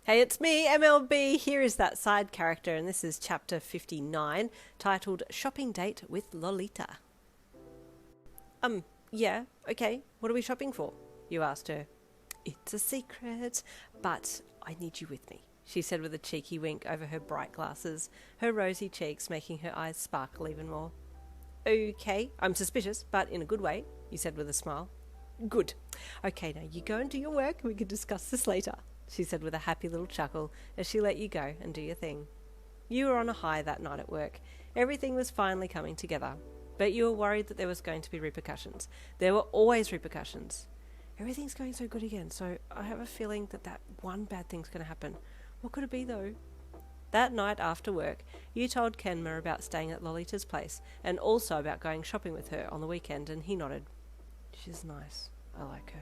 Hey, it's me, MLB. Here is that side character, and this is chapter 59, titled Shopping Date with Lolita. Yeah, okay, what are we shopping for? You asked her. It's a secret, but I need you with me, she said with a cheeky wink over her bright glasses, her rosy cheeks making her eyes sparkle even more. Okay, I'm suspicious, but in a good way, you said with a smile. Good. Okay, now you go and do your work and we can discuss this later, she said with a happy little chuckle as she let you go and do your thing. You were on a high that night at work. Everything was finally coming together. But you were worried that there was going to be repercussions. There were always repercussions. Everything's going so good again, so I have a feeling that one bad thing's going to happen. What could it be, though? That night after work, you told Kenma about staying at Lolita's place and also about going shopping with her on the weekend, and he nodded. She's nice. I like her.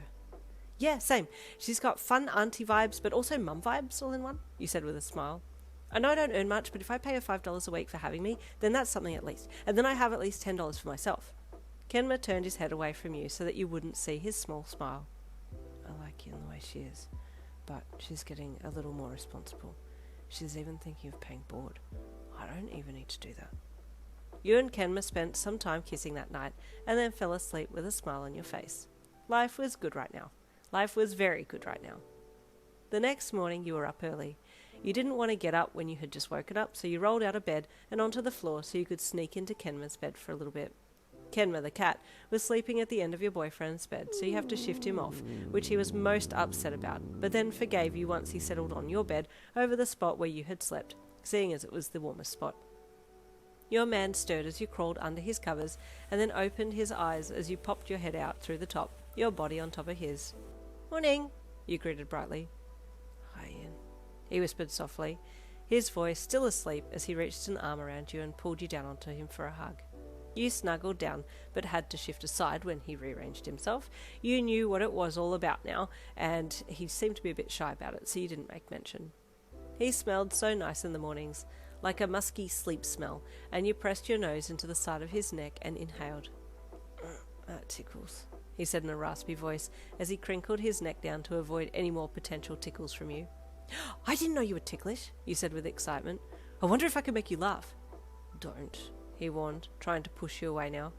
Yeah, same. She's got fun auntie vibes, but also mum vibes all in one, you said with a smile. I know I don't earn much, but if I pay her $5 a week for having me, then that's something at least. And then I have at least $10 for myself. Kenma turned his head away from you so that you wouldn't see his small smile. I like you in the way she is, but she's getting a little more responsible. She's even thinking of paying board. I don't even need to do that. You and Kenma spent some time kissing that night and then fell asleep with a smile on your face. Life was good right now. Life was very good right now. The next morning you were up early. You didn't want to get up when you had just woken up, so you rolled out of bed and onto the floor so you could sneak into Kenma's bed for a little bit. Kenma, the cat, was sleeping at the end of your boyfriend's bed, so you have to shift him off, which he was most upset about, but then forgave you once he settled on your bed over the spot where you had slept, seeing as it was the warmest spot. Your man stirred as you crawled under his covers and then opened his eyes as you popped your head out through the top, your body on top of his. Morning, you greeted brightly. Hi, Ian, he whispered softly, his voice still asleep as he reached an arm around you and pulled you down onto him for a hug. You snuggled down, but had to shift aside when he rearranged himself. You knew what it was all about now, and he seemed to be a bit shy about it, so you didn't make mention. He smelled so nice in the mornings, like a musky sleep smell, and you pressed your nose into the side of his neck and inhaled. That tickles, he said in a raspy voice as he crinkled his neck down to avoid any more potential tickles from you. I didn't know you were ticklish, you said with excitement. I wonder if I could make you laugh. Don't, he warned, trying to push you away now.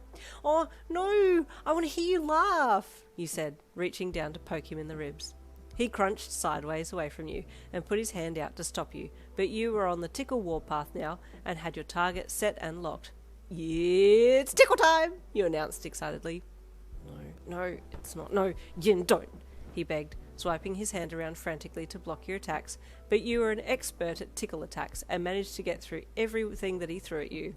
Oh, no, I want to hear you laugh, you said, reaching down to poke him in the ribs. He crunched sideways away from you and put his hand out to stop you, but you were on the tickle warpath now and had your target set and locked. It's tickle time, you announced excitedly. No, it's not. No, Yin, don't, he begged, swiping his hand around frantically to block your attacks, but you were an expert at tickle attacks and managed to get through everything that he threw at you.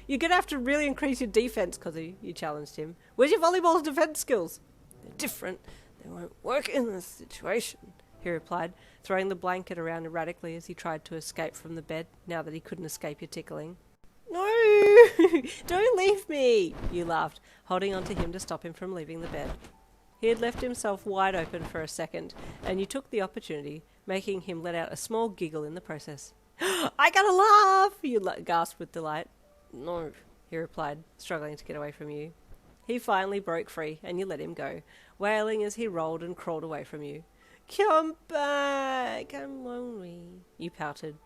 You're going to have to really increase your defense, Kozu, you challenged him. Where's your volleyball defense skills? They're different. They won't work in this situation, he replied, throwing the blanket around erratically as he tried to escape from the bed now that he couldn't escape your tickling. No, don't leave me, you laughed, holding onto him to stop him from leaving the bed. He had left himself wide open for a second, and you took the opportunity, making him let out a small giggle in the process. I gotta laugh, you gasped with delight. No, he replied, struggling to get away from you. He finally broke free, and you let him go, wailing as he rolled and crawled away from you. Come back, I'm lonely, you pouted.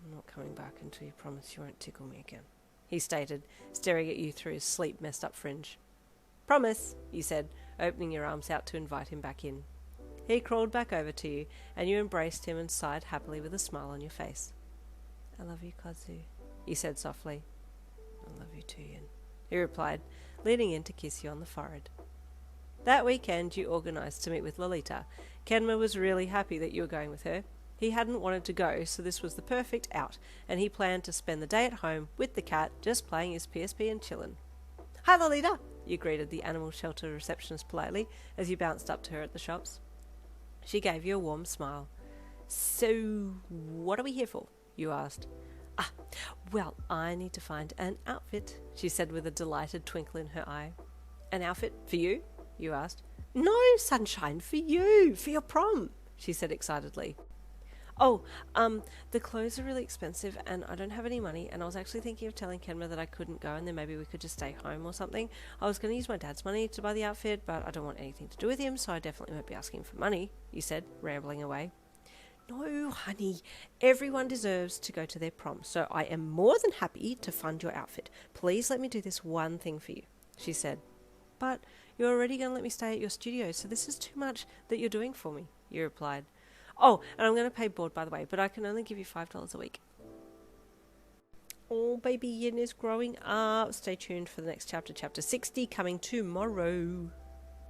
I'm not coming back until you promise you won't tickle me again, he stated, staring at you through his sleep-messed-up fringe. Promise, you said, opening your arms out to invite him back in. He crawled back over to you, and you embraced him and sighed happily with a smile on your face. I love you, Kozu, you said softly. I love you too, Yin, he replied, leaning in to kiss you on the forehead. That weekend you organised to meet with Lolita. Kenma was really happy that you were going with her. He hadn't wanted to go, so this was the perfect out, and he planned to spend the day at home with the cat, just playing his PSP and chillin'. Hi, Lolita, you greeted the animal shelter receptionist politely as you bounced up to her at the shops. She gave you a warm smile. So, what are we here for? You asked. Well, I need to find an outfit, she said with a delighted twinkle in her eye. An outfit for you? You asked. No, sunshine, for you, for your prom, she said excitedly. Oh, the clothes are really expensive and I don't have any money, and I was actually thinking of telling Kenma that I couldn't go and then maybe we could just stay home or something. I was going to use my dad's money to buy the outfit, but I don't want anything to do with him, so I definitely won't be asking for money, you said, rambling away. No, honey, everyone deserves to go to their prom, so I am more than happy to fund your outfit. Please let me do this one thing for you, she said. But you're already going to let me stay at your studio, so this is too much that you're doing for me, you replied. Oh, and I'm going to pay board, by the way, but I can only give you $5 a week. Oh, baby Yin is growing up. Stay tuned for the next chapter, chapter 60, coming tomorrow.